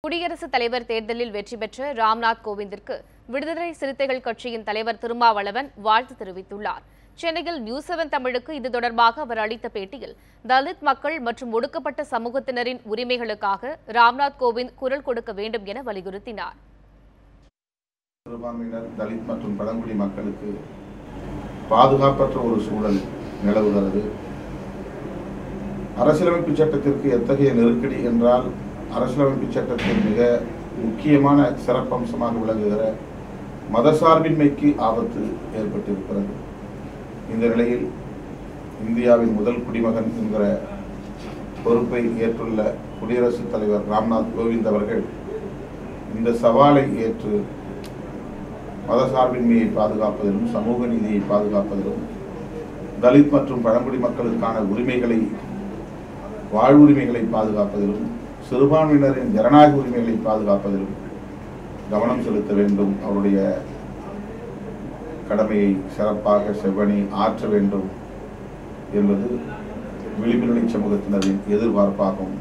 குடியரசுத் தலைவர் தேர்தலில் வெற்றி பெற்ற ராம்நாத் கோவிந்திற்கு விடுதலை சிறுத்தைகள் கட்சியின் தலைவர் திருமாவளவன் வாழ்த்து தெரிவித்துள்ளார். சென்னையில் நியூஸ்7 தமிழுக்கு இது தொடர்பாக அவர் அளித்த பேட்டியில், தலித் மக்கள் மற்றும் ஒடுக்கப்பட்ட சமூகத்தினரின் உரிமைகளுக்காக ராம்நாத் கோவிந்த் குரல் கொடுக்க வேண்டும் என வலியுறுத்தினார். சிறுபான்மையினர், தலித் மற்றும் பழங்குடி மக்களுக்கு பாதுகாப்பற்ற ஒரு சூழல் நிலவுகிறது. அரசியலமைப்பு சட்டத்திற்கு எத்தகைய நெருக்கடி என்றால், அரசியலமைப்பு சட்டத்தின் மிக முக்கியமான சிறப்பம்சமாக விளங்குகிற மதசார்பின்மைக்கு ஆபத்து ஏற்பட்டிருக்கிறது. இந்த நிலையில் இந்தியாவின் முதல் குடிமகன் என்கிற பொறுப்பை ஏற்றுள்ள குடியரசுத் தலைவர் ராம்நாத் கோவிந்த் அவர்கள் இந்த சவாலை ஏற்று மதசார்பின்மையை பாதுகாப்பதிலும், சமூக நீதியை பாதுகாப்பதிலும், தலித் மற்றும் பழங்குடி மக்களுக்கான உரிமைகளை, வாழ்வுரிமைகளை பாதுகாப்பதிலும், சிறுபான்மையினரின் ஜனநாயக உரிமைகளை பாதுகாப்பதிலும் கவனம் செலுத்த வேண்டும். அவருடைய கடமையை சிறப்பாக செவ்வனே ஆற்ற வேண்டும் என்பது விழிப்புணர்வு சமூகத்தினரின் எதிர்பார்ப்பாகும்.